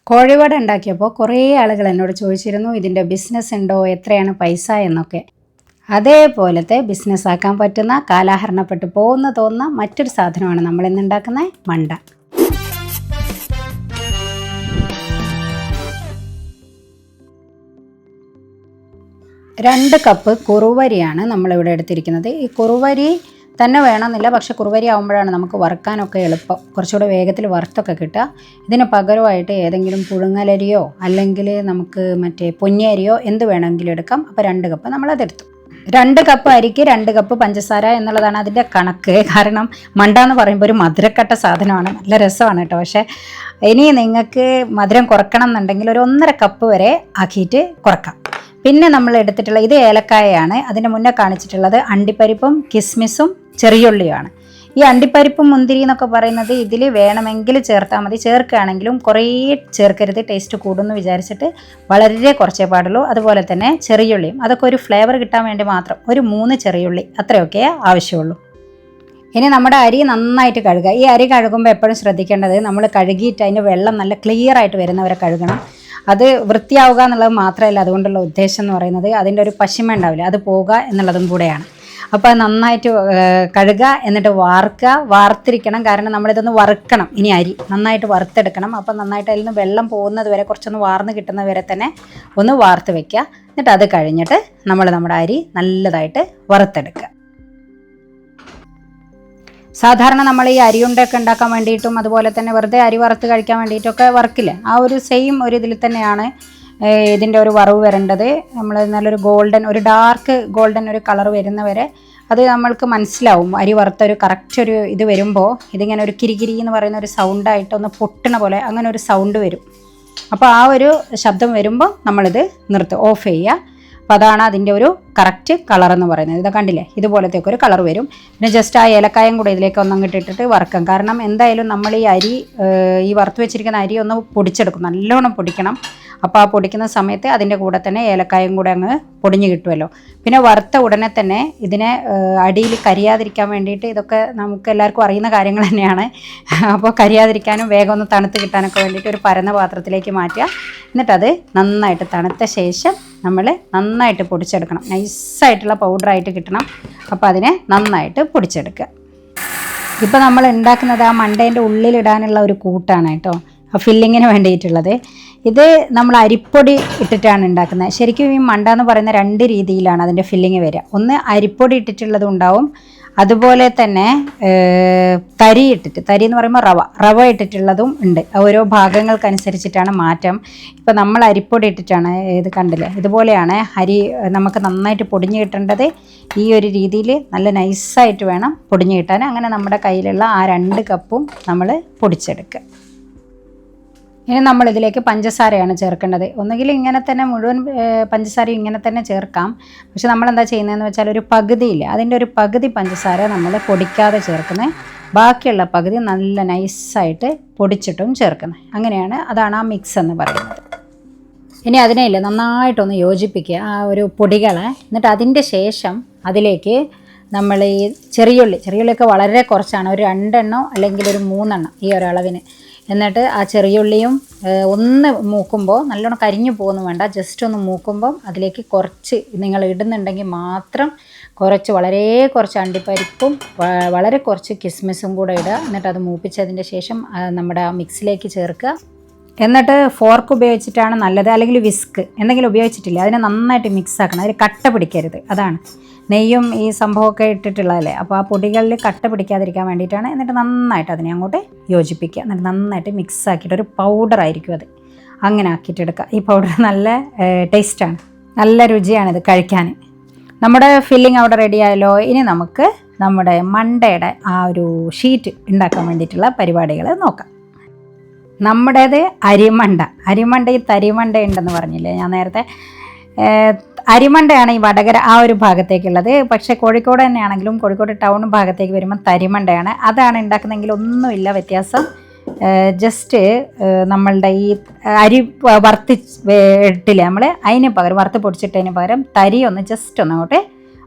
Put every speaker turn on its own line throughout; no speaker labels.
കോഴിവട ഉണ്ടാക്കിയപ്പോൾ കുറേ ആളുകൾ എന്നോട് ചോദിച്ചിരുന്നു ഇതിൻ്റെ ബിസിനസ് ഉണ്ടോ, എത്രയാണ് പൈസ എന്നൊക്കെ. അതേപോലത്തെ ബിസിനസ് ആക്കാൻ പറ്റുന്ന, കാലാഹരണപ്പെട്ടു പോകുന്ന തോന്നുന്ന മറ്റൊരു സാധനമാണ് നമ്മൾ ഇന്ന് ഉണ്ടാക്കുന്ന മണ്ട. രണ്ട് കപ്പ് കുറുവരിയാണ് നമ്മളിവിടെ എടുത്തിരിക്കുന്നത്. ഈ കുറുവരി തന്നെ വേണമെന്നില്ല, പക്ഷെ കുറുവരി ആകുമ്പോഴാണ് നമുക്ക് വറുക്കാനൊക്കെ എളുപ്പം, കുറച്ചുകൂടെ വേഗത്തിൽ വറുത്തൊക്കെ കിട്ടുക. ഇതിന് പകരമായിട്ട് ഏതെങ്കിലും പുഴുങ്ങലരിയോ അല്ലെങ്കിൽ നമുക്ക് മറ്റേ പൊന്നിയരിയോ എന്ത് വേണമെങ്കിലും എടുക്കാം. അപ്പോൾ 2 കപ്പ് നമ്മളതെടുത്തു. 2 കപ്പ് അരിക്ക് 2 കപ്പ് പഞ്ചസാര എന്നുള്ളതാണ് അതിൻ്റെ കണക്ക്. കാരണം മണ്ട എന്ന് പറയുമ്പോൾ ഒരു മധുരക്കട്ട സാധനമാണ്, നല്ല രസമാണ് കേട്ടോ. പക്ഷേ ഇനി നിങ്ങൾക്ക് മധുരം കുറക്കണം എന്നുണ്ടെങ്കിൽ ഒരു 1.5 കപ്പ് വരെ ആക്കിയിട്ട് കുറക്കാം. പിന്നെ നമ്മൾ എടുത്തിട്ടുള്ള ഇത് ഏലക്കായയാണ്. അതിൻ്റെ മുന്നേ കാണിച്ചിട്ടുള്ളത് അണ്ടിപ്പരിപ്പും കിസ്മിസും ചെറിയുള്ളിയുമാണ്. ഈ അണ്ടിപ്പരിപ്പും മുന്തിരി എന്നൊക്കെ പറയുന്നത് ഇതിൽ വേണമെങ്കിൽ ചേർത്താൽ മതി, ചേർക്കുകയാണെങ്കിലും കുറേ ചേർക്കരുത്, ടേസ്റ്റ് കൂടുമെന്ന് വിചാരിച്ചിട്ട് വളരെ കുറച്ചേ പാടുള്ളൂ. അതുപോലെ തന്നെ ചെറിയുള്ളിയും അതൊക്കെ ഒരു ഫ്ലേവർ കിട്ടാൻ വേണ്ടി മാത്രം ഒരു 3 ചെറിയുള്ളി അത്രയൊക്കെ ആവശ്യമുള്ളൂ. ഇനി നമ്മുടെ അരി നന്നായിട്ട് കഴുകുക. ഈ അരി കഴുകുമ്പോൾ എപ്പോഴും ശ്രദ്ധിക്കേണ്ടത് നമ്മൾ കഴുകിയിട്ട് അതിൻ്റെ വെള്ളം നല്ല ക്ലിയർ ആയിട്ട് വരുന്നവരെ കഴുകണം. അത് വൃത്തിയാവുക എന്നുള്ളത് മാത്രമല്ല അതുകൊണ്ടുള്ള ഉദ്ദേശം എന്ന് പറയുന്നത് അതിൻ്റെ ഒരു പശിമ ഉണ്ടാവില്ല, അത് പോകുക എന്നുള്ളതും കൂടെയാണ്. അപ്പോൾ അത് നന്നായിട്ട് കഴുകുക, എന്നിട്ട് വാർത്തിരിക്കണം. കാരണം നമ്മളിതൊന്ന് വറുക്കണം. ഇനി അരി നന്നായിട്ട് വറുത്തെടുക്കണം. അപ്പോൾ നന്നായിട്ട് അതിൽ നിന്ന് വെള്ളം പോകുന്നത് വരെ, കുറച്ചൊന്ന് വാർന്ന് കിട്ടുന്നത് വരെ തന്നെ ഒന്ന് വാർത്ത് വെക്കുക. എന്നിട്ട് അത് കഴിഞ്ഞിട്ട് നമ്മുടെ അരി നല്ലതായിട്ട് വറുത്തെടുക്കുക. സാധാരണ നമ്മൾ ഈ അരിയുണ്ടൊക്കെ ഉണ്ടാക്കാൻ വേണ്ടിയിട്ടും അതുപോലെ തന്നെ വെറുതെ അരി വറുത്ത് കഴിക്കാൻ വേണ്ടിയിട്ടൊക്കെ വറുക്കില്ലേ, ആ ഒരു സെയിം ഒരു ഇതിൽ തന്നെയാണ് ഇതിൻ്റെ ഒരു വറവ് വരേണ്ടത്. നമ്മൾ നല്ലൊരു ഗോൾഡൻ, ഒരു ഡാർക്ക് ഗോൾഡൻ ഒരു കളർ വരുന്നവരെ അത് നമ്മൾക്ക് മനസ്സിലാവും. അരി വറുത്തൊരു കറക്റ്റ് ഒരു ഇത് വരുമ്പോൾ ഇതിങ്ങനെ ഒരു കിരികിരി എന്ന് പറയുന്ന ഒരു സൗണ്ടായിട്ട് ഒന്ന് പൊട്ടണ പോലെ അങ്ങനെ ഒരു സൗണ്ട് വരും. അപ്പോൾ ആ ഒരു ശബ്ദം വരുമ്പോൾ നമ്മളിത് ഓഫ് ചെയ്യുക. അപ്പോൾ അതാണ് അതിൻ്റെ ഒരു കറക്റ്റ് കളർ എന്ന് പറയുന്നത്. ഇത് കണ്ടില്ലേ, ഇതുപോലത്തേക്ക് ഒരു കളർ വരും. പിന്നെ ജസ്റ്റ് ആ ഏലക്കായം കൂടെ ഇതിലേക്ക് ഒന്നങ്ങിട്ട് ഇട്ടിട്ട് വറുക്കാം. കാരണം എന്തായാലും നമ്മൾ ഈ അരി ഈ വറുത്ത് വെച്ചിരിക്കുന്ന അരി ഒന്ന് പൊടിച്ചെടുക്കും, നല്ലോണം പൊടിക്കണം. അപ്പോൾ ആ പൊടിക്കുന്ന സമയത്ത് അതിൻ്റെ കൂടെ തന്നെ ഏലക്കായും കൂടെ അങ്ങ് പൊടിഞ്ഞ് കിട്ടുമല്ലോ. പിന്നെ വറുത്ത ഉടനെ തന്നെ ഇതിനെ അടിയിൽ കരിയാതിരിക്കാൻ വേണ്ടിയിട്ട്, ഇതൊക്കെ നമുക്ക് എല്ലാവർക്കും അറിയുന്ന കാര്യങ്ങൾ തന്നെയാണ്. അപ്പോൾ കരിയാതിരിക്കാനും വേഗം ഒന്ന് തണുത്ത് കിട്ടാനൊക്കെ വേണ്ടിയിട്ട് ഒരു പരന്ന പാത്രത്തിലേക്ക് മാറ്റുക. എന്നിട്ടത് നന്നായിട്ട് തണുത്ത ശേഷം നമ്മൾ നന്നായിട്ട് പൊടിച്ചെടുക്കണം. നൈസായിട്ടുള്ള പൗഡറായിട്ട് കിട്ടണം. അപ്പോൾ അതിനെ നന്നായിട്ട് പൊടിച്ചെടുക്കുക. ഇപ്പോൾ നമ്മൾ ഉണ്ടാക്കുന്നത് ആ മണ്ടേൻ്റെ ഉള്ളിലിടാനുള്ള ഒരു കൂട്ടാണ് കേട്ടോ, ആ ഫില്ലിങ്ങിന് വേണ്ടിയിട്ടുള്ളത്. ഇത് നമ്മൾ അരിപ്പൊടി ഇട്ടിട്ടാണ് ഉണ്ടാക്കുന്നത്. ശരിക്കും ഈ മണ്ട എന്ന് പറയുന്ന 2 രീതിയിലാണ് അതിൻ്റെ ഫില്ലിങ് വരിക. ഒന്ന് അരിപ്പൊടി ഇട്ടിട്ടുള്ളതും ഉണ്ടാവും, അതുപോലെ തന്നെ തരി എന്ന് പറയുമ്പോൾ റവ ഇട്ടിട്ടുള്ളതും ഉണ്ട്. ഓരോ ഭാഗങ്ങൾക്കനുസരിച്ചിട്ടാണ് മാറ്റം. ഇപ്പോൾ നമ്മൾ അരിപ്പൊടി ഇട്ടിട്ടാണ്, ഇത് കണ്ടില്ലേ, ഇതുപോലെയാണ് അരി നമുക്ക് നന്നായിട്ട് പൊടിഞ്ഞ് കിട്ടേണ്ടത്. ഈ ഒരു രീതിയിൽ നല്ല നൈസായിട്ട് വേണം പൊടിഞ്ഞ് കിട്ടാൻ. അങ്ങനെ നമ്മുടെ കയ്യിലുള്ള ആ 2 കപ്പും നമ്മൾ പൊടിച്ചെടുക്കുക. ഇനി നമ്മളിതിലേക്ക് പഞ്ചസാരയാണ് ചേർക്കേണ്ടത്. ഒന്നുകിൽ ഇങ്ങനെ തന്നെ മുഴുവൻ പഞ്ചസാര ഇങ്ങനെ തന്നെ ചേർക്കാം. പക്ഷെ നമ്മളെന്താ ചെയ്യുന്നതെന്ന് വെച്ചാൽ ഒരു പകുതിയില്ല, അതിൻ്റെ ഒരു പകുതി പഞ്ചസാര നമ്മൾ പൊടിക്കാതെ ചേർക്കുന്നത്, ബാക്കിയുള്ള പകുതി നല്ല നൈസായിട്ട് പൊടിച്ചിട്ടും ചേർക്കുന്നത്. അങ്ങനെയാണ്, അതാണ് ആ മിക്സ് എന്ന് പറയുന്നത്. ഇനി അതിനെയില്ല നന്നായിട്ടൊന്ന് യോജിപ്പിക്കുക ആ ഒരു പൊടികളെ. എന്നിട്ട് അതിൻ്റെ ശേഷം അതിലേക്ക് നമ്മൾ ഈ ചെറിയുള്ളിയൊക്കെ വളരെ കുറച്ചാണ്, ഒരു 2 എണ്ണോ അല്ലെങ്കിൽ ഒരു 3 എണ്ണം ഈ ഒരളവിന്. എന്നിട്ട് ആ ചെറിയുള്ളിയും ഒന്ന് മൂക്കുമ്പോൾ, നല്ലോണം കരിഞ്ഞു പോകുന്നു വേണ്ട, ജസ്റ്റ് ഒന്ന് മൂക്കുമ്പം അതിലേക്ക് കുറച്ച് നിങ്ങൾ ഇടുന്നുണ്ടെങ്കിൽ മാത്രം വളരെ കുറച്ച് അണ്ടിപ്പരിപ്പും വളരെ കുറച്ച് കിസ്മിസും കൂടെ ഇടുക. എന്നിട്ട് അത് മൂപ്പിച്ചതിൻ്റെ ശേഷം നമ്മുടെ ആ മിക്സിലേക്ക് ചേർക്കുക. എന്നിട്ട് ഫോർക്ക് ഉപയോഗിച്ചിട്ടാണ് നല്ലത്, അല്ലെങ്കിൽ വിസ്ക് എന്തെങ്കിലും ഉപയോഗിച്ചിട്ടില്ല, അതിനെ നന്നായിട്ട് മിക്സ് ആക്കണം. അതിൽ കട്ട പിടിക്കരുത്, അതാണ്. നെയ്യും ഈ സംഭവമൊക്കെ ഇട്ടിട്ടുള്ളതല്ലേ, അപ്പോൾ ആ പൊടികളിൽ കട്ട പിടിക്കാതിരിക്കാൻ വേണ്ടിയിട്ടാണ്. എന്നിട്ട് നന്നായിട്ട് അതിനെ അങ്ങോട്ട് യോജിപ്പിക്കുക. എന്നിട്ട് നന്നായിട്ട് മിക്സ് ആക്കിയിട്ട് ഒരു പൗഡറായിരിക്കും അത്, അങ്ങനെ ആക്കിയിട്ടെടുക്കുക. ഈ പൗഡർ നല്ല ടേസ്റ്റാണ്, നല്ല രുചിയാണിത് കഴിക്കാൻ. നമ്മുടെ ഫില്ലിങ് അവിടെ റെഡി ആയല്ലോ. ഇനി നമുക്ക് നമ്മുടെ മണ്ടയുടെ ആ ഒരു ഷീറ്റ് ഉണ്ടാക്കാൻ വേണ്ടിയിട്ടുള്ള പരിപാടികൾ നോക്കാം. നമ്മുടേത് അരിമണ്ടയും തരിമണ്ട ഉണ്ടെന്ന് പറഞ്ഞില്ലേ ഞാൻ നേരത്തെ. അരിമണ്ടയാണ് ഈ വടകര ആ ഒരു ഭാഗത്തേക്കുള്ളത്. പക്ഷേ കോഴിക്കോട് തന്നെയാണെങ്കിലും കോഴിക്കോട് ടൗൺ ഭാഗത്തേക്ക് വരുമ്പോൾ തരിമണ്ടയാണ്. അതാണ് ഉണ്ടാക്കുന്നതെങ്കിൽ ഒന്നുമില്ല വ്യത്യാസം. ജസ്റ്റ് നമ്മളുടെ ഈ അരി വറുത്തിട്ടില്ലേ നമ്മൾ, അതിന് പകരം വറുത്ത് പൊടിച്ചിട്ടതിന് പകരം തരി ഒന്ന് ജസ്റ്റ് ഒന്ന് അങ്ങോട്ട്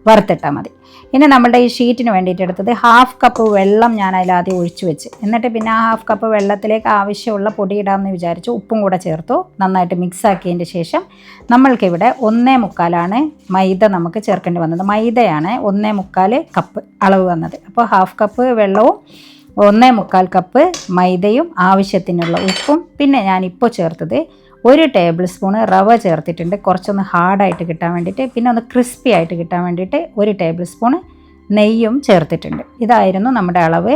വറുത്തിട്ടാൽ മതി. ഇനി നമ്മളുടെ ഈ ഷീറ്റിന് വേണ്ടിയിട്ട് എടുത്തത് 1/2 കപ്പ് വെള്ളം ഞാൻ അതിലാദ്യം ഒഴിച്ചു വെച്ച്, എന്നിട്ട് പിന്നെ ആ 1/2 കപ്പ് വെള്ളത്തിലേക്ക് ആവശ്യമുള്ള പൊടി ഇടാമെന്ന് വിചാരിച്ചു. ഉപ്പും കൂടെ ചേർത്തു, നന്നായിട്ട് മിക്സ് ആക്കിയതിൻ്റെ ശേഷം നമ്മൾക്കിവിടെ 1/4 മൈദ നമുക്ക് ചേർക്കേണ്ടി വന്നത്. മൈദയാണ് 1/4 കപ്പ് അളവ് വന്നത്. അപ്പോൾ 1/2 കപ്പ് വെള്ളവും 1/4 കപ്പ് മൈദയും ആവശ്യത്തിനുള്ള ഉപ്പും, പിന്നെ ഞാനിപ്പോൾ ചേർത്തത് 1 ടേബിൾ സ്പൂണ് റവ ചേർത്തിട്ടുണ്ട്, കുറച്ചൊന്ന് ഹാർഡായിട്ട് കിട്ടാൻ വേണ്ടിയിട്ട്. പിന്നെ ഒന്ന് ക്രിസ്പി ആയിട്ട് കിട്ടാൻ വേണ്ടിയിട്ട് 1 ടേബിൾ സ്പൂണ് നെയ്യും ചേർത്തിട്ടുണ്ട്. ഇതായിരുന്നു നമ്മുടെ അളവ്.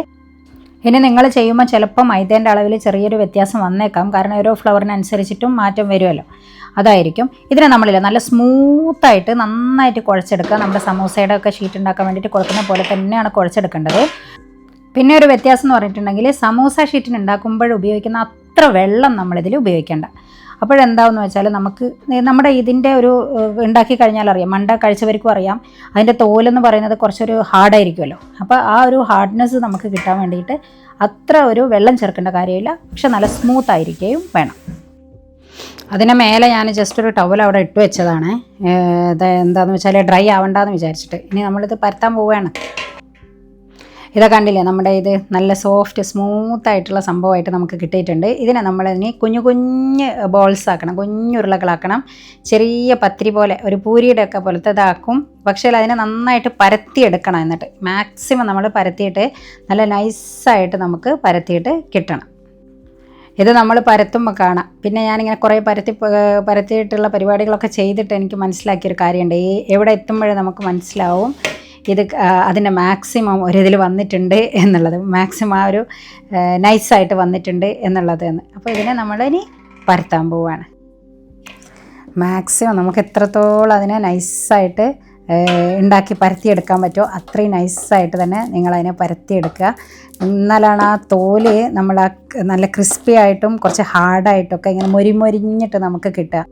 ഇനി നിങ്ങൾ ചെയ്യുമ്പോൾ ചിലപ്പോൾ മൈദേൻ്റെ അളവിൽ ചെറിയൊരു വ്യത്യാസം വന്നേക്കാം, കാരണം ഓരോ ഫ്ലവറിനനുസരിച്ചിട്ടും മാറ്റം വരുമല്ലോ, അതായിരിക്കും. ഇതിനെ നമ്മളില്ല നല്ല സ്മൂത്തായിട്ട് നന്നായിട്ട് കുഴച്ചെടുക്കുക. നമ്മുടെ സമൂസയുടെ ഒക്കെ ഷീറ്റ് ഉണ്ടാക്കാൻ വേണ്ടിയിട്ട് കുഴക്കുന്ന പോലെ തന്നെയാണ് കുഴച്ചെടുക്കേണ്ടത്. പിന്നെ ഒരു വ്യത്യാസം എന്ന് പറഞ്ഞിട്ടുണ്ടെങ്കിൽ സമൂസ ഷീറ്റിന് ഉണ്ടാക്കുമ്പോൾ ഉപയോഗിക്കുന്ന അത്ര വെള്ളം നമ്മളിതിൽ ഉപയോഗിക്കേണ്ട. അപ്പോഴെന്താണെന്ന് വെച്ചാൽ നമുക്ക് നമ്മുടെ ഇതിൻ്റെ ഒരു ഉണ്ടാക്കി കഴിഞ്ഞാൽ അറിയാം, മണ്ട കഴിച്ചവർക്കും അറിയാം, അതിൻ്റെ തോലെന്ന് പറയുന്നത് കുറച്ചൊരു ഹാർഡായിരിക്കുമല്ലോ. അപ്പോൾ ആ ഒരു ഹാർഡ്നെസ് നമുക്ക് കിട്ടാൻ വേണ്ടിയിട്ട് അത്ര ഒരു വെള്ളം ചേർക്കേണ്ട കാര്യമില്ല, പക്ഷെ നല്ല സ്മൂത്തായിരിക്കുകയും വേണം. അതിന് മേലെ ഞാൻ ജസ്റ്റ് ഒരു ടവൽ അവിടെ ഇട്ട് വെച്ചതാണ്, എന്താണെന്ന് വെച്ചാൽ ഡ്രൈ ആവണ്ടെന്ന് വിചാരിച്ചിട്ട്. ഇനി നമ്മളിത് പരത്താൻ പോവുകയാണ്. ഇതൊക്കെ കണ്ടില്ലേ, നമ്മുടെ ഇത് നല്ല സോഫ്റ്റ് സ്മൂത്തായിട്ടുള്ള സംഭവമായിട്ട് നമുക്ക് കിട്ടിയിട്ടുണ്ട്. ഇതിനെ നമ്മളിനി കുഞ്ഞു കുഞ്ഞ് ബോൾസ് ആക്കണം, കുഞ്ഞുരുളകളാക്കണം. ചെറിയ പത്തിരി പോലെ ഒരു പൂരിയുടെ ഒക്കെ പോലത്തെ ഇതാക്കും, പക്ഷേ അതിനെ നന്നായിട്ട് പരത്തിയെടുക്കണം. എന്നിട്ട് മാക്സിമം നമ്മൾ പരത്തിയിട്ട് നല്ല നൈസായിട്ട് നമുക്ക് പരത്തിയിട്ട് കിട്ടണം. ഇത് നമ്മൾ പരത്തുമ്പോൾ കാണാം. പിന്നെ ഞാനിങ്ങനെ കുറേ പരത്തിയിട്ടുള്ള പരിപാടികളൊക്കെ ചെയ്തിട്ട് എനിക്ക് മനസ്സിലാക്കിയൊരു കാര്യമുണ്ട്, എവിടെ എത്തുമ്പോഴേ നമുക്ക് മനസ്സിലാവും ഇത് അതിൻ്റെ മാക്സിമം ഒരിതിൽ വന്നിട്ടുണ്ട് എന്നുള്ളത്, മാക്സിമം ആ ഒരു നൈസായിട്ട് വന്നിട്ടുണ്ട് എന്നുള്ളത് എന്ന്. അപ്പോൾ ഇതിനെ നമ്മളിനി പരത്താൻ പോവുകയാണ്. മാക്സിമം നമുക്ക് എത്രത്തോളം അതിനെ നൈസായിട്ട് ഉണ്ടാക്കി പരത്തിയെടുക്കാൻ പറ്റുമോ അത്രയും നൈസായിട്ട് തന്നെ നിങ്ങളതിനെ പരത്തിയെടുക്കുക. എന്നാലാണ് ആ തോല് നമ്മൾ നല്ല ക്രിസ്പി ആയിട്ടും കുറച്ച് ഹാർഡായിട്ടൊക്കെ ഇങ്ങനെ മൊരിഞ്ഞിട്ട് നമുക്ക് കിട്ടുക.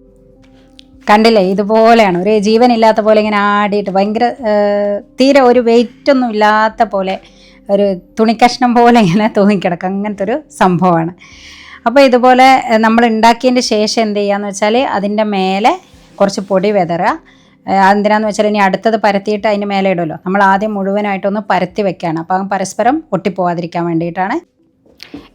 കണ്ടില്ലേ, ഇതുപോലെയാണ്, ഒരു ജീവനില്ലാത്ത പോലെ ഇങ്ങനെ ആടിയിട്ട് ഭയങ്കര തീരെ ഒരു വെയിറ്റൊന്നും ഇല്ലാത്ത പോലെ ഒരു തുണിക്കഷ്ണം പോലെ ഇങ്ങനെ തൂങ്ങിക്കിടക്കും, അങ്ങനത്തെ ഒരു സംഭവമാണ്. അപ്പോൾ ഇതുപോലെ നമ്മൾ ഉണ്ടാക്കിയതിൻ്റെ ശേഷം എന്ത് ചെയ്യുകയെന്ന് വെച്ചാൽ അതിൻ്റെ മേലെ കുറച്ച് പൊടി വിതറുക. എന്തിനാന്ന് വെച്ചാൽ ഇനി അടുത്തത് പരത്തിയിട്ട് അതിൻ്റെ മേലെ ഇടുമല്ലോ, നമ്മൾ ആദ്യം മുഴുവനായിട്ടൊന്ന് പരത്തി വെക്കുകയാണ്. അപ്പം പരസ്പരം ഒട്ടിപ്പോവാതിരിക്കാൻ വേണ്ടിയിട്ടാണ്.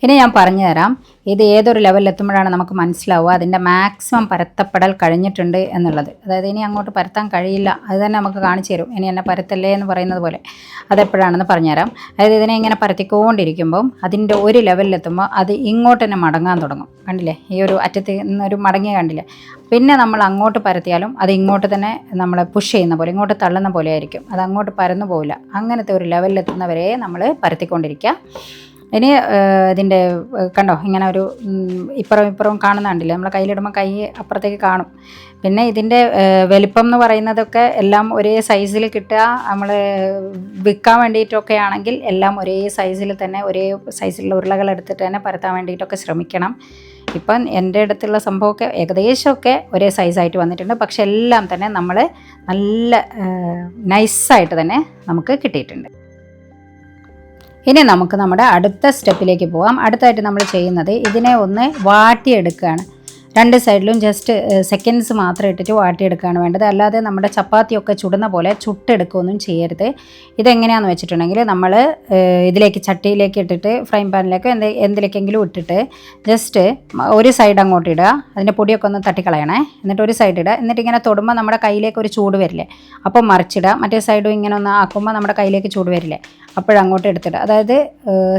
ഇനി ഞാൻ പറഞ്ഞു തരാം, ഇത് ഏതൊരു ലെവലിൽ എത്തുമ്പോഴാണ് നമുക്ക് മനസ്സിലാവുക അതിൻ്റെ മാക്സിമം പരത്തപ്പെടൽ കഴിഞ്ഞിട്ടുണ്ട് എന്നുള്ളത്. അതായത് ഇനി അങ്ങോട്ട് പരത്താൻ കഴിയില്ല, അത് തന്നെ നമുക്ക് കാണിച്ചു തരും. ഇനി എന്നെ പരത്തല്ലേ എന്ന് പറയുന്നത് പോലെ അതെപ്പോഴാണെന്ന് പറഞ്ഞുതരാം. അതായത് ഇതിനെ ഇങ്ങനെ പരത്തിക്കൊണ്ടിരിക്കുമ്പം അതിൻ്റെ ഒരു ലെവലിലെത്തുമ്പോൾ അത് ഇങ്ങോട്ട് തന്നെ മടങ്ങാൻ തുടങ്ങും. കണ്ടില്ലേ, ഈ ഒരു അറ്റത്ത് ഒരു മടങ്ങിയ കണ്ടില്ലേ. പിന്നെ നമ്മൾ അങ്ങോട്ട് പരത്തിയാലും അത് ഇങ്ങോട്ട് തന്നെ നമ്മളെ പുഷ് ചെയ്യുന്ന പോലെ, ഇങ്ങോട്ട് തള്ളുന്ന പോലെ ആയിരിക്കും, അത് അങ്ങോട്ട് പരന്നു പോവില്ല. അങ്ങനത്തെ ഒരു ലെവലിലെത്തുന്നവരെ നമ്മൾ പരത്തിക്കൊണ്ടിരിക്കുക. ഇനി ഇതിൻ്റെ കണ്ടോ, ഇങ്ങനെ ഒരു ഇപ്പുറം കാണുന്നുണ്ടല്ലേ, നമ്മളെ കയ്യിലിടുമ്പോൾ കൈ അപ്പുറത്തേക്ക് കാണും. പിന്നെ ഇതിൻ്റെ വലിപ്പം എന്ന് പറയുന്നതൊക്കെ എല്ലാം ഒരേ സൈസിൽ കിട്ടുക. നമ്മൾ വിൽക്കാൻ വേണ്ടിയിട്ടൊക്കെ ആണെങ്കിൽ എല്ലാം ഒരേ സൈസിൽ തന്നെ, ഒരേ സൈസിലുള്ള ഉരുളകൾ എടുത്തിട്ട് തന്നെ പരത്താൻ വേണ്ടിയിട്ടൊക്കെ ശ്രമിക്കണം. ഇപ്പം എൻ്റെ അടുത്തുള്ള സംഭവമൊക്കെ ഏകദേശമൊക്കെ ഒരേ സൈസായിട്ട് വന്നിട്ടുണ്ട്, പക്ഷെ എല്ലാം തന്നെ നമ്മൾ നല്ല നൈസായിട്ട് തന്നെ നമുക്ക് കിട്ടിയിട്ടുണ്ട്. ഇനി നമുക്ക് നമ്മുടെ അടുത്ത സ്റ്റെപ്പിലേക്ക് പോകാം. അടുത്തായിട്ട് നമ്മൾ ചെയ്യുന്നത് ഇതിനെ ഒന്ന് വാട്ടിയെടുക്കുകയാണ്. രണ്ട് സൈഡിലും ജസ്റ്റ് സെക്കൻഡ്സ് മാത്രം ഇട്ടിട്ട് വാട്ടിയെടുക്കുകയാണ് വേണ്ടത്. അല്ലാതെ നമ്മുടെ ചപ്പാത്തിയൊക്കെ ചുടുന്ന പോലെ ചുട്ടെടുക്കുകയൊന്നും ചെയ്യരുത്. ഇതെങ്ങനെയാണെന്ന് വെച്ചിട്ടുണ്ടെങ്കിൽ നമ്മൾ ഇതിലേക്ക് ചട്ടിയിലേക്ക് ഇട്ടിട്ട് ഫ്രൈ പാനിലേക്കോ എന്തിലേക്കെങ്കിലും ഇട്ടിട്ട് ജസ്റ്റ് ഒരു സൈഡ് അങ്ങോട്ട് ഇടുക, അതിൻ്റെ പൊടിയൊക്കെ ഒന്ന് തട്ടിക്കളയണേ. എന്നിട്ട് ഒരു സൈഡ് ഇടുക, എന്നിട്ട് ഇങ്ങനെ തൊടുമ്പോൾ നമ്മുടെ കയ്യിലേക്ക് ഒരു ചൂട് വരില്ലേ, അപ്പോൾ മറിച്ചിടുക. മറ്റേ സൈഡും ഇങ്ങനെ ഒന്ന് ആക്കുമ്പോൾ നമ്മുടെ കയ്യിലേക്ക് ചൂട് വരില്ലേ, അപ്പോഴങ്ങോട്ട് എടുത്തിടുക. അതായത്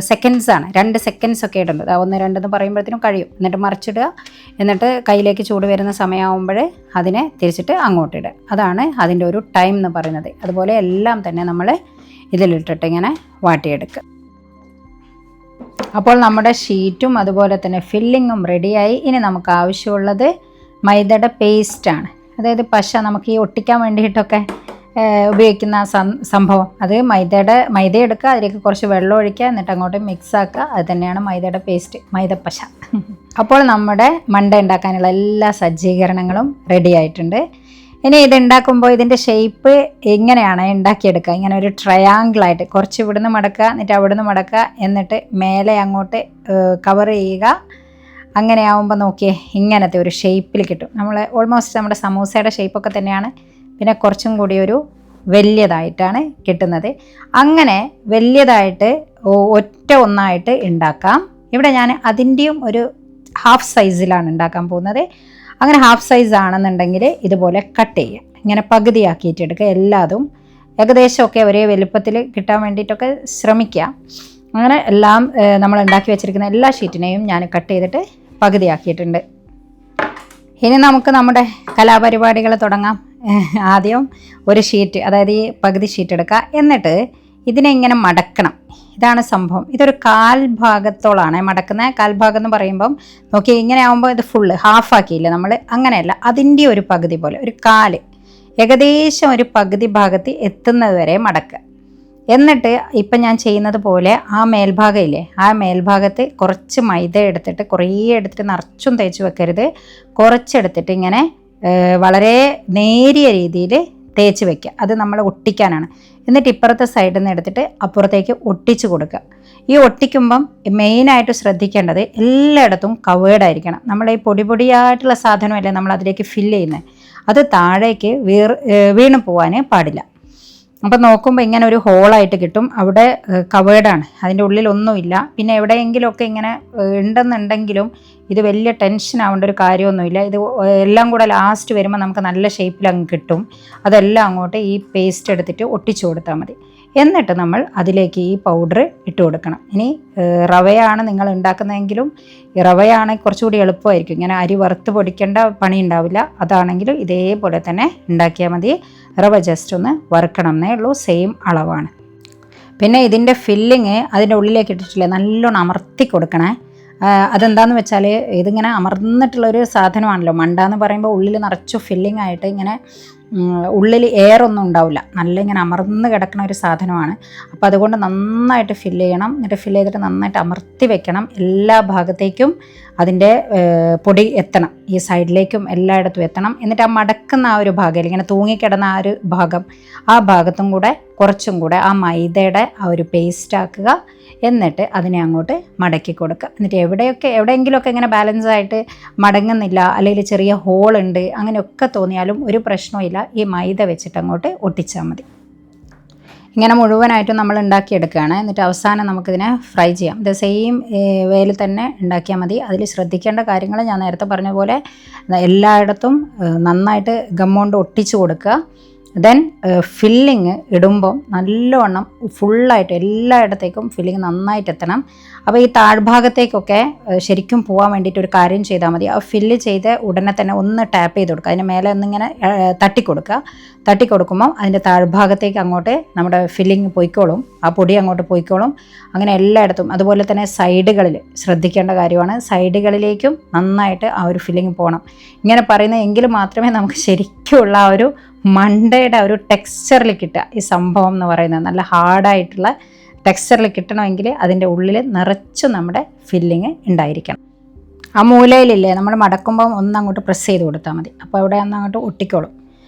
സെക്കൻഡ്സാണ്, 2 സെക്കൻഡ്സ് ഒക്കെ ഇടുന്നത്. 1 2 എന്ന് പറയുമ്പോഴത്തേനും കഴിയും. എന്നിട്ട് മറിച്ചിടുക, എന്നിട്ട് കയ്യിലേക്ക് ചൂട് വരുന്ന സമയമാകുമ്പോൾ അതിനെ തിരിച്ചിട്ട് അങ്ങോട്ടിടുക. അതാണ് അതിൻ്റെ ഒരു ടൈം എന്ന് പറയുന്നത്. അതുപോലെ എല്ലാം തന്നെ നമ്മൾ ഇതിലിട്ടിട്ട് ഇങ്ങനെ വാട്ടിയെടുക്കുക. അപ്പോൾ നമ്മുടെ ഷീറ്റും അതുപോലെ തന്നെ ഫില്ലിങ്ങും റെഡിയായി. ഇനി നമുക്ക് ആവശ്യമുള്ളത് മൈദയുടെ പേസ്റ്റാണ്. അതായത് പശ നമുക്ക് ഈ ഒട്ടിക്കാൻ വേണ്ടിയിട്ടൊക്കെ ഉപയോഗിക്കുന്ന സംഭവം. അത് മൈദ എടുക്കുക, അതിലേക്ക് കുറച്ച് വെള്ളം ഒഴിക്കുക, എന്നിട്ട് അങ്ങോട്ട് മിക്സ് ആക്കുക. അത് തന്നെയാണ് മൈദയുടെ പേസ്റ്റ്, മൈദപ്പശ. അപ്പോൾ നമ്മുടെ മണ്ട ഉണ്ടാക്കാനുള്ള എല്ലാ സജ്ജീകരണങ്ങളും റെഡി ആയിട്ടുണ്ട്. ഇനി ഇത് ഉണ്ടാക്കുമ്പോൾ ഇതിൻ്റെ ഷേപ്പ് എങ്ങനെയാണ് ഉണ്ടാക്കിയെടുക്കുക, ഇങ്ങനെ ഒരു ട്രയാങ്കിളായിട്ട് കുറച്ച് ഇവിടുന്ന് മടക്കുക, എന്നിട്ട് അവിടുന്ന് മടക്കുക, എന്നിട്ട് മേലെ അങ്ങോട്ട് കവർ ചെയ്യുക. അങ്ങനെ ആവുമ്പോൾ നോക്കിയേ ഇങ്ങനത്തെ ഒരു ഷേപ്പിൽ കിട്ടും. നമ്മൾ ഓൾമോസ്റ്റ് നമ്മുടെ സമൂസയുടെ ഷേപ്പൊക്കെ തന്നെയാണ്, പിന്നെ കുറച്ചും കൂടി ഒരു വലിയതായിട്ടാണ് കിട്ടുന്നത്. അങ്ങനെ വലിയതായിട്ട് ഒറ്റ ഒന്നായിട്ട് ഉണ്ടാക്കാം. ഇവിടെ ഞാൻ അതിൻ്റെയും ഒരു ഹാഫ് സൈസിലാണ് ഉണ്ടാക്കാൻ പോകുന്നത്. അങ്ങനെ ഹാഫ് സൈസ് ആണെന്നുണ്ടെങ്കിൽ ഇതുപോലെ കട്ട് ചെയ്യുക, ഇങ്ങനെ പകുതിയാക്കിയിട്ട് എടുക്കുക. എല്ലാതും ഏകദേശമൊക്കെ ഒരേ വലുപ്പത്തിൽ കിട്ടാൻ വേണ്ടിയിട്ടൊക്കെ ശ്രമിക്കുക. അങ്ങനെ എല്ലാം നമ്മൾ ഉണ്ടാക്കി വെച്ചിരിക്കുന്ന എല്ലാ ഷീറ്റിനെയും ഞാൻ കട്ട് ചെയ്തിട്ട് പകുതിയാക്കിയിട്ടുണ്ട്. ഇനി നമുക്ക് നമ്മുടെ കലാപരിപാടികൾ തുടങ്ങാം. ആദ്യം ഒരു ഷീറ്റ്, അതായത് ഈ പകുതി ഷീറ്റ് എടുക്കുക. എന്നിട്ട് ഇതിനെ ഇങ്ങനെ മടക്കണം. ഇതാണ് സംഭവം. ഇതൊരു കാൽഭാഗത്തോളാണ് മടക്കുന്നത്. കാൽഭാഗം എന്ന് പറയുമ്പം നോക്കി ഇങ്ങനെ ആകുമ്പോൾ ഇത് ഫുള്ള് ഹാഫാക്കിയില്ല നമ്മൾ, അങ്ങനെയല്ല, അതിൻ്റെ ഒരു പകുതി പോലെ ഒരു കാല്, ഏകദേശം ഒരു പകുതി ഭാഗത്ത് എത്തുന്നത് വരെ മടക്കുക. എന്നിട്ട് ഇപ്പം ഞാൻ ചെയ്യുന്നത് പോലെ ആ മേൽഭാഗം ഇല്ലേ, ആ മേൽഭാഗത്ത് കുറച്ച് മൈദ എടുത്തിട്ട് കുറേ എടുത്തിട്ട് നിറച്ചും തേച്ച് വെക്കരുത്, കുറച്ചെടുത്തിട്ട് ഇങ്ങനെ വളരെ നേരിയ രീതിയിൽ തേച്ച് വെക്കുക. അത് നമ്മൾ ഒട്ടിക്കാനാണ്. എന്നിട്ട് ഇപ്പുറത്തെ സൈഡിൽ നിന്ന് എടുത്തിട്ട് അപ്പുറത്തേക്ക് ഒട്ടിച്ച് കൊടുക്കുക. ഈ ഒട്ടിക്കുമ്പം മെയിനായിട്ട് ശ്രദ്ധിക്കേണ്ടത് എല്ലായിടത്തും കവേർഡായിരിക്കണം. നമ്മൾ ഈ പൊടിയായിട്ടുള്ള സാധനമല്ലേ നമ്മൾ അതിലേക്ക് ഫില്ല് ചെയ്യുന്നത്, അത് താഴേക്ക് വീണ് പോകാൻ പാടില്ല. അപ്പം നോക്കുമ്പോൾ ഇങ്ങനെ ഒരു ഹോളായിട്ട് കിട്ടും, അവിടെ കവേർഡാണ്, അതിൻ്റെ ഉള്ളിലൊന്നുമില്ല. പിന്നെ എവിടെയെങ്കിലുമൊക്കെ ഇങ്ങനെ ഉണ്ടെന്നുണ്ടെങ്കിലും ഇത് വലിയ ടെൻഷൻ ആവേണ്ട ഒരു കാര്യമൊന്നുമില്ല. ഇത് എല്ലാം കൂടെ ലാസ്റ്റ് വരുമ്പോൾ നമുക്ക് നല്ല ഷേപ്പിൽ അങ്ങ് കിട്ടും. അതെല്ലാം അങ്ങോട്ട് ഈ പേസ്റ്റ് എടുത്തിട്ട് ഒട്ടിച്ചു കൊടുത്താൽ മതി. എന്നിട്ട് നമ്മൾ അതിലേക്ക് ഈ പൗഡർ ഇട്ട് കൊടുക്കണം. ഇനി റവയാണ് നിങ്ങൾ ഉണ്ടാക്കുന്നതെങ്കിലും ഈ റവയാണ് കുറച്ചുകൂടി എളുപ്പമായിരിക്കും. ഇങ്ങനെ അരി വറുത്ത് പൊടിക്കേണ്ട പണി ഉണ്ടാവില്ല. അതാണെങ്കിൽ ഇതേപോലെ തന്നെ ഉണ്ടാക്കിയാൽ മതി. റവ ജസ്റ്റ് ഒന്ന് വറുക്കണം എന്നേ ഉള്ളൂ, സെയിം അളവാണ്. പിന്നെ ഇതിൻ്റെ ഫില്ലിങ് അതിൻ്റെ ഉള്ളിലേക്ക് ഇട്ടിട്ടില്ലേ നല്ലോണം അമർത്തി കൊടുക്കണേ. അതെന്താന്ന് വെച്ചാൽ ഇതിങ്ങനെ അമർന്നിട്ടുള്ളൊരു സാധനമാണല്ലോ. മണ്ട എന്ന് പറയുമ്പോൾ ഉള്ളിൽ നിറച്ചു ഫില്ലിംഗ് ആയിട്ട് ഇങ്ങനെ ഉള്ളിൽ എയറൊന്നും ഉണ്ടാവില്ല, നല്ല ഇങ്ങനെ അമർന്ന് കിടക്കുന്ന ഒരു സാധനമാണ്. അപ്പോൾ അതുകൊണ്ട് നന്നായിട്ട് ഫില്ല് ചെയ്യണം. എന്നിട്ട് ഫില്ല് ചെയ്തിട്ട് നന്നായിട്ട് അമർത്തി വെക്കണം. എല്ലാ ഭാഗത്തേക്കും അതിൻ്റെ പൊടി എത്തണം, ഈ സൈഡിലേക്കും എല്ലായിടത്തും എത്തണം. എന്നിട്ട് ആ മടക്കുന്ന ആ ഒരു ഭാഗം, ഇങ്ങനെ തൂങ്ങിക്കിടന്ന ആ ഒരു ഭാഗം, ആ ഭാഗത്തും കൂടെ കുറച്ചും കൂടെ ആ മൈദയുടെ ആ ഒരു പേസ്റ്റ് ആക്കുക. എന്നിട്ട് അതിനെ അങ്ങോട്ട് മടക്കി കൊടുക്കുക. എന്നിട്ട് എവിടെയെങ്കിലുമൊക്കെ ഇങ്ങനെ ബാലൻസ് ആയിട്ട് മടങ്ങുന്നില്ല, അല്ലെങ്കിൽ ചെറിയ ഹോളുണ്ട്, അങ്ങനെയൊക്കെ തോന്നിയാലും ഒരു പ്രശ്നമില്ല, ഈ മൈദ വെച്ചിട്ട് അങ്ങോട്ട് ഒട്ടിച്ചാൽ മതി. ഇങ്ങനെ മുഴുവനായിട്ടും നമ്മൾ ഉണ്ടാക്കിയെടുക്കുകയാണ്. എന്നിട്ട് അവസാനം നമുക്കിതിനെ ഫ്രൈ ചെയ്യാം. ഇത് സെയിം വേയിൽ തന്നെ ഉണ്ടാക്കിയാൽ മതി. അതിൽ ശ്രദ്ധിക്കേണ്ട കാര്യങ്ങൾ ഞാൻ നേരത്തെ പറഞ്ഞ പോലെ എല്ലായിടത്തും നന്നായിട്ട് ഗമ്മോണ്ട് ഒട്ടിച്ചു കൊടുക്കുക. ദെൻ ഫില്ലിങ് ഇടുമ്പം നല്ലവണ്ണം ഫുള്ളായിട്ട് എല്ലായിടത്തേക്കും ഫില്ലിങ് നന്നായിട്ട് എത്തണം. അപ്പോൾ ഈ താഴ്ഭാഗത്തേക്കൊക്കെ ശരിക്കും പോകാൻ വേണ്ടിയിട്ട് ഒരു കാര്യം ചെയ്താൽ മതി. ആ ഫില്ല് ചെയ്ത് ഉടനെ തന്നെ ഒന്ന് ടാപ്പ് ചെയ്ത് കൊടുക്കുക, അതിന് മേലെ ഒന്നിങ്ങനെ തട്ടിക്കൊടുക്കുക. തട്ടിക്കൊടുക്കുമ്പം അതിൻ്റെ താഴ്ഭാഗത്തേക്ക് അങ്ങോട്ട് നമ്മുടെ ഫില്ലിങ് പോയിക്കോളും, ആ പൊടി അങ്ങോട്ട് പോയിക്കോളും. അങ്ങനെ എല്ലായിടത്തും. അതുപോലെ തന്നെ സൈഡുകളിൽ ശ്രദ്ധിക്കേണ്ട കാര്യമാണ്, സൈഡുകളിലേക്കും നന്നായിട്ട് ആ ഒരു ഫില്ലിങ് പോകണം. ഇങ്ങനെ പറയുന്നത് എങ്കിൽ മാത്രമേ നമുക്ക് ശരിക്കുമുള്ള ആ ഒരു മണ്ടയുടെ ഒരു ടെക്സ്ചറിൽ കിട്ടുക. ഈ സംഭവം എന്ന് പറയുന്നത് നല്ല ഹാർഡായിട്ടുള്ള ടെക്സ്ചറിൽ കിട്ടണമെങ്കിൽ അതിൻ്റെ ഉള്ളിൽ നിറച്ചും നമ്മുടെ ഫില്ലിങ് ഉണ്ടായിരിക്കണം. ആ മൂലയിലില്ലേ നമ്മൾ മടക്കുമ്പം ഒന്നങ്ങോട്ട് പ്രസ് ചെയ്ത് കൊടുത്താൽ മതി, അപ്പോൾ അവിടെ അങ്ങോട്ട് ഒട്ടിക്കോളും.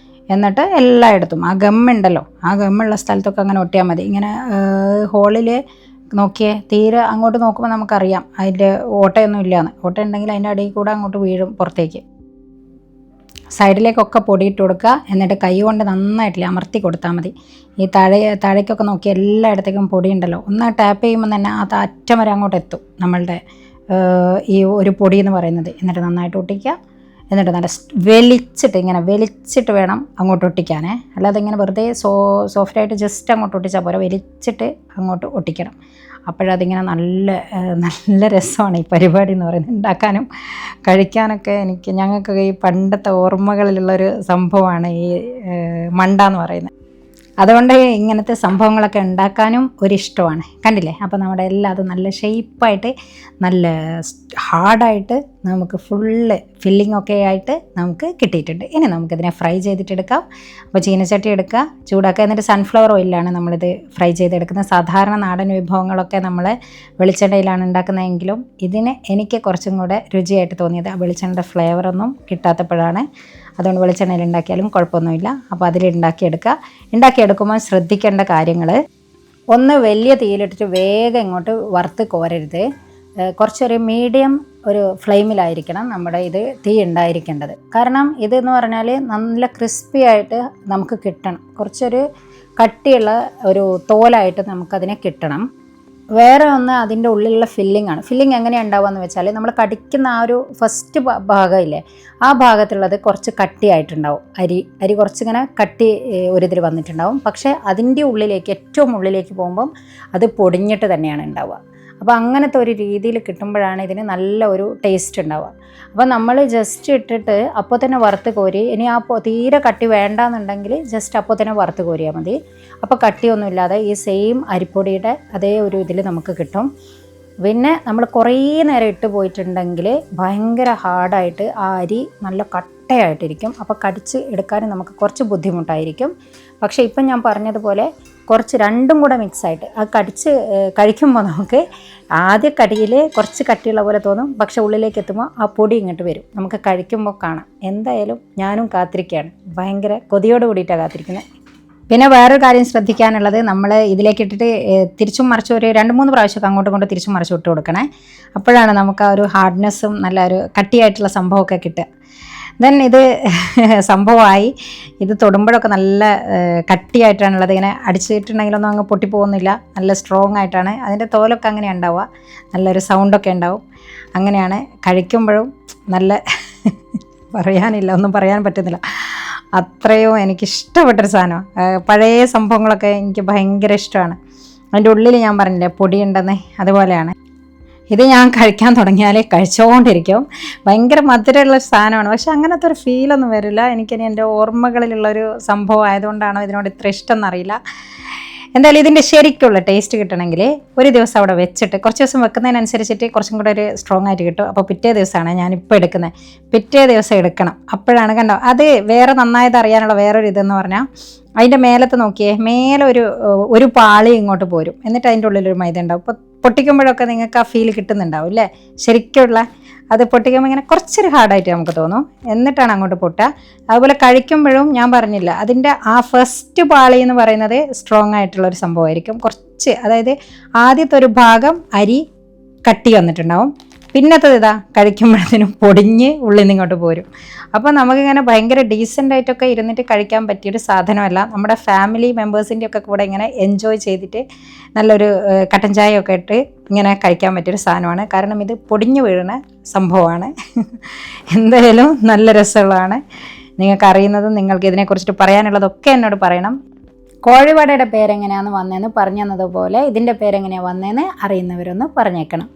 എന്നിട്ട് എല്ലായിടത്തും ആ ഗമ്മുണ്ടല്ലോ, ആ ഗമ്മുള്ള സ്ഥലത്തൊക്കെ അങ്ങനെ ഒട്ടിയാൽ മതി. ഇങ്ങനെ ഹോളിൽ നോക്കിയേ, തീരെ അങ്ങോട്ട് നോക്കുമ്പോൾ നമുക്കറിയാം അതിൻ്റെ ഓട്ടയൊന്നും ഇല്ലയെന്ന്. ഓട്ട ഉണ്ടെങ്കിൽ അതിൻ്റെ അടിയിൽ കൂടെ അങ്ങോട്ട് വീഴും പുറത്തേക്ക്. സൈഡിലേക്കൊക്കെ പൊടിയിട്ട് കൊടുക്കുക. എന്നിട്ട് കൈ കൊണ്ട് നന്നായിട്ടില്ല അമർത്തി കൊടുത്താൽ മതി. ഈ താഴേക്കൊക്കെ നോക്കി എല്ലായിടത്തേക്കും പൊടി ഉണ്ടല്ലോ, ഒന്ന് ടാപ്പ് ചെയ്യുമ്പോൾ തന്നെ അത് അറ്റം വരെ അങ്ങോട്ട് എത്തും നമ്മളുടെ ഈ ഒരു പൊടി എന്ന് പറയുന്നത്. എന്നിട്ട് നന്നായിട്ട് ഒട്ടിക്കുക. എന്നിട്ട് നല്ല വലിച്ചിട്ട് വേണം അങ്ങോട്ട് ഒട്ടിക്കാനേ, അല്ലാതെ ഇങ്ങനെ വെറുതെ സോഫ്റ്റായിട്ട് ജസ്റ്റ് അങ്ങോട്ട് ഒട്ടിച്ചാൽ പോരാ, വലിച്ചിട്ട് അങ്ങോട്ട് ഒട്ടിക്കണം. അപ്പോഴതിങ്ങനെ നല്ല രസമാണ് ഈ പരിപാടി എന്ന് പറയുന്നത്. ഉണ്ടാക്കാനും കഴിക്കാനൊക്കെ ഞങ്ങൾക്കൊക്കെ ഈ പണ്ടത്തെ ഓർമ്മകളിലുള്ളൊരു സംഭവമാണ് ഈ മണ്ട എന്ന് പറയുന്നത്. അതുകൊണ്ട് ഇങ്ങനത്തെ സംഭവങ്ങളൊക്കെ ഉണ്ടാക്കാനും ഒരിഷ്ടമാണ്. കണ്ടില്ലേ? അപ്പോൾ നമ്മുടെ എല്ലാം അത് നല്ല ഷേപ്പായിട്ട് നല്ല ഹാർഡായിട്ട് നമുക്ക് ഫുള്ള് ഫില്ലിംഗ് ഒക്കെ ആയിട്ട് നമുക്ക് കിട്ടിയിട്ടുണ്ട്. ഇനി നമുക്കിതിനെ ഫ്രൈ ചെയ്തിട്ടെടുക്കാം. അപ്പോൾ ചീനച്ചട്ടി എടുക്കുക, ചൂടാക്കുക. എന്നിട്ട് സൺഫ്ലവർ ഓയിലാണ് നമ്മളിത് ഫ്രൈ ചെയ്തെടുക്കുന്നത്. സാധാരണ നാടൻ വിഭവങ്ങളൊക്കെ നമ്മൾ വെളിച്ചെണ്ണയിലാണ് ഉണ്ടാക്കുന്നതെങ്കിലും ഇതിന് എനിക്ക് കുറച്ചും കൂടെ രുചിയായിട്ട് തോന്നിയത് ആ വെളിച്ചെണ്ണയുടെ ഫ്ലേവറൊന്നും കിട്ടാത്തപ്പോഴാണ്. അതുകൊണ്ട് വെളിച്ചെണ്ണയിൽ ഉണ്ടാക്കിയാലും കുഴപ്പമൊന്നുമില്ല. അപ്പോൾ ഉണ്ടാക്കിയെടുക്കുമ്പോൾ ശ്രദ്ധിക്കേണ്ട കാര്യങ്ങൾ, ഒന്ന് വലിയ തീയിലിട്ടിട്ട് വേഗം ഇങ്ങോട്ട് വറുത്ത് കോരരുത്. കുറച്ചൊരു മീഡിയം ഒരു ഫ്ലെയിമിലായിരിക്കണം നമ്മുടെ ഇത് തീ ഉണ്ടായിരിക്കേണ്ടത്. കാരണം ഇതെന്ന് പറഞ്ഞാൽ നല്ല ക്രിസ്പി ആയിട്ട് നമുക്ക് കിട്ടണം. കുറച്ചൊരു കട്ടിയുള്ള ഒരു തോലായിട്ട് നമുക്കതിനെ കിട്ടണം. വേറെ ഒന്ന് അതിൻ്റെ ഉള്ളിലുള്ള ഫില്ലിംഗ് എങ്ങനെയാണ് ഉണ്ടാവുകയെന്ന് വെച്ചാൽ നമ്മൾ കടിക്കുന്ന ആ ഒരു ഫസ്റ്റ് ഭാഗമില്ലേ, ആ ഭാഗത്തുള്ളത് കുറച്ച് കട്ടിയായിട്ടുണ്ടാവും. അരി കുറച്ചിങ്ങനെ കട്ടി ഒരിതിൽ വന്നിട്ടുണ്ടാവും. പക്ഷേ അതിൻ്റെ ഉള്ളിലേക്ക്, ഏറ്റവും ഉള്ളിലേക്ക് പോകുമ്പം അത് പൊടിഞ്ഞിട്ട് തന്നെയാണ് ഉണ്ടാവുക. അപ്പോൾ അങ്ങനത്തെ ഒരു രീതിയിൽ കിട്ടുമ്പോഴാണ് ഇതിന് നല്ല ഒരു ടേസ്റ്റ് ഉണ്ടാവുക. അപ്പോൾ നമ്മൾ ജസ്റ്റ് ഇട്ടിട്ട് അപ്പോൾ തന്നെ വറുത്ത് കോരി, ഇനി ആ തീരെ കട്ടി വേണ്ടാന്നുണ്ടെങ്കിൽ ജസ്റ്റ് അപ്പോൾ തന്നെ വറുത്ത് കോരിയാൽ മതി. അപ്പോൾ കട്ടിയൊന്നുമില്ലാതെ ഈ സെയിം അരിപ്പൊടിയുടെ അതേ ഒരു ഇതിൽ നമുക്ക് കിട്ടും. പിന്നെ നമ്മൾ കുറേ നേരം ഇട്ട് പോയിട്ടുണ്ടെങ്കിൽ ഭയങ്കര ഹാർഡായിട്ട് ആ അരി നല്ല കട്ടയായിട്ടിരിക്കും. അപ്പോൾ കടിച്ച് എടുക്കാൻ നമുക്ക് കുറച്ച് ബുദ്ധിമുട്ടായിരിക്കും. പക്ഷേ ഇപ്പം ഞാൻ പറഞ്ഞതുപോലെ കുറച്ച് രണ്ടും കൂടെ മിക്സായിട്ട് ആ കഴിക്കുമ്പോൾ നമുക്ക് ആദ്യ കടിയിൽ കുറച്ച് കട്ടിയുള്ള പോലെ തോന്നും. പക്ഷേ ഉള്ളിലേക്ക് എത്തുമ്പോൾ ആ പൊടി ഇങ്ങോട്ട് വരും, നമുക്ക് കഴിക്കുമ്പോൾ കാണാം. എന്തായാലും ഞാനും കാത്തിരിക്കുകയാണ്, ഭയങ്കര കൊതിയോട് കൂടിയിട്ടാണ് കാത്തിരിക്കുന്നത്. പിന്നെ വേറൊരു കാര്യം ശ്രദ്ധിക്കാനുള്ളത്, നമ്മൾ ഇതിലേക്ക് ഇട്ടിട്ട് തിരിച്ചും മറിച്ചും ഒരു 2-3 പ്രാവശ്യമൊക്കെ അങ്ങോട്ടും ഇങ്ങോട്ടും തിരിച്ചും മറിച്ചും ഇട്ട് കൊടുക്കണേ. അപ്പോഴാണ് നമുക്ക് ആ ഒരു ഹാർഡ്നെസ്സും നല്ല ഒരു കട്ടിയായിട്ടുള്ള സംഭവമൊക്കെ കിട്ടുക. ദെൻ ഇത് സംഭവമായി. ഇത് തൊടുമ്പോഴൊക്കെ നല്ല കട്ടിയായിട്ടാണുള്ളത്. ഇങ്ങനെ അടിച്ചിട്ടുണ്ടെങ്കിലൊന്നും അങ്ങ് പൊട്ടിപ്പോകുന്നില്ല, നല്ല സ്ട്രോങ് ആയിട്ടാണ്. അതിൻ്റെ തോലൊക്കെ അങ്ങനെ ഉണ്ടാവുക, നല്ലൊരു സൗണ്ടൊക്കെ ഉണ്ടാവും. അങ്ങനെയാണ് കഴിക്കുമ്പോഴും നല്ല പറയാനില്ല, ഒന്നും പറയാൻ പറ്റുന്നില്ല, അത്രയും എനിക്കിഷ്ടപ്പെട്ടൊരു സാധനമാണ്. പഴയ സംഭവങ്ങളൊക്കെ എനിക്ക് ഭയങ്കര ഇഷ്ടമാണ്. അതിൻ്റെ ഉള്ളിൽ ഞാൻ പറഞ്ഞില്ലേ പൊടിയുണ്ടെന്ന്, അതുപോലെയാണ്. ഇത് ഞാൻ കഴിക്കാൻ തുടങ്ങിയാൽ കഴിച്ചുകൊണ്ടിരിക്കും. ഭയങ്കര മധുരമുള്ള സാധനമാണ്, പക്ഷെ അങ്ങനത്തെ ഒരു ഫീലൊന്നും വരില്ല. എനിക്കിനി എൻ്റെ ഓർമ്മകളിലുള്ളൊരു സംഭവം ആയതുകൊണ്ടാണോ ഇതിനോട് ഇത്ര ഇഷ്ടം എന്നറിയില്ല. എന്തായാലും ഇതിൻ്റെ ശരിക്കുള്ള ടേസ്റ്റ് കിട്ടണമെങ്കിൽ ഒരു ദിവസം അവിടെ വെച്ചിട്ട്, കുറച്ച് ദിവസം വെക്കുന്നതിനനുസരിച്ചിട്ട് കുറച്ചും കൂടെ ഒരു സ്ട്രോങ് ആയിട്ട് കിട്ടും. അപ്പോൾ പിറ്റേ ദിവസമാണ് ഞാനിപ്പോൾ എടുക്കുന്നത്. പിറ്റേ ദിവസം എടുക്കണം, അപ്പോഴാണ് കണ്ടോ അത് വേറെ നന്നായത് അറിയാനുള്ള വേറൊരു ഇതെന്ന് പറഞ്ഞാൽ, അതിൻ്റെ മേലത്ത് നോക്കിയേ, മേലെ ഒരു പാളി ഇങ്ങോട്ട് പോരും, എന്നിട്ട് അതിൻ്റെ ഉള്ളിലൊരു മൈദ ഉണ്ടാവും. അപ്പോൾ പൊട്ടിക്കുമ്പോഴൊക്കെ നിങ്ങൾക്ക് ആ ഫീൽ കിട്ടുന്നുണ്ടാവും അല്ലേ, ശരിക്കുള്ള. അത് പൊട്ടിക്കുമ്പോൾ ഇങ്ങനെ കുറച്ചൊരു ഹാർഡായിട്ട് നമുക്ക് തോന്നും, എന്നിട്ടാണ് അങ്ങോട്ട് പൊട്ടുക. അതുപോലെ കഴിക്കുമ്പോഴും ഞാൻ പറഞ്ഞില്ല, അതിൻ്റെ ആ ഫസ്റ്റ് പാളി എന്ന് പറയുന്നത് സ്ട്രോങ് ആയിട്ടുള്ളൊരു സംഭവമായിരിക്കും. കുറച്ച്, അതായത് ആദ്യത്തെ ഒരു ഭാഗം അരി കട്ടി വന്നിട്ടുണ്ടാവും, പിന്നത്തത് ഇതാ കഴിക്കുമ്പോഴത്തേനും പൊടിഞ്ഞ് ഉള്ളിൽ നിന്ന് ഇങ്ങോട്ട് പോരും. അപ്പോൾ നമുക്കിങ്ങനെ ഭയങ്കര ഡീസൻ്റ് ആയിട്ടൊക്കെ ഇരുന്നിട്ട് കഴിക്കാൻ പറ്റിയൊരു സാധനമല്ല. നമ്മുടെ ഫാമിലി മെമ്പേഴ്സിൻ്റെ ഒക്കെ കൂടെ ഇങ്ങനെ എൻജോയ് ചെയ്തിട്ട് നല്ലൊരു കട്ടൻ ചായയൊക്കെ ഇട്ട് ഇങ്ങനെ കഴിക്കാൻ പറ്റിയൊരു സാധനമാണ്. കാരണം ഇത് പൊടിഞ്ഞു വീഴുന്ന സംഭവമാണ്. എന്തായാലും നല്ല രസമുള്ളതാണ്. നിങ്ങൾക്ക് അറിയുന്നതും നിങ്ങൾക്ക് ഇതിനെക്കുറിച്ചിട്ട് പറയാനുള്ളതൊക്കെ എന്നോട് പറയണം. കോഴിവടയുടെ പേരെങ്ങനെയാണെന്ന് വന്നതെന്ന് പറഞ്ഞു തന്നതുപോലെ ഇതിൻ്റെ പേരെങ്ങനെയാണ് വന്നതെന്ന് അറിയുന്നവരൊന്ന് പറഞ്ഞേക്കണം.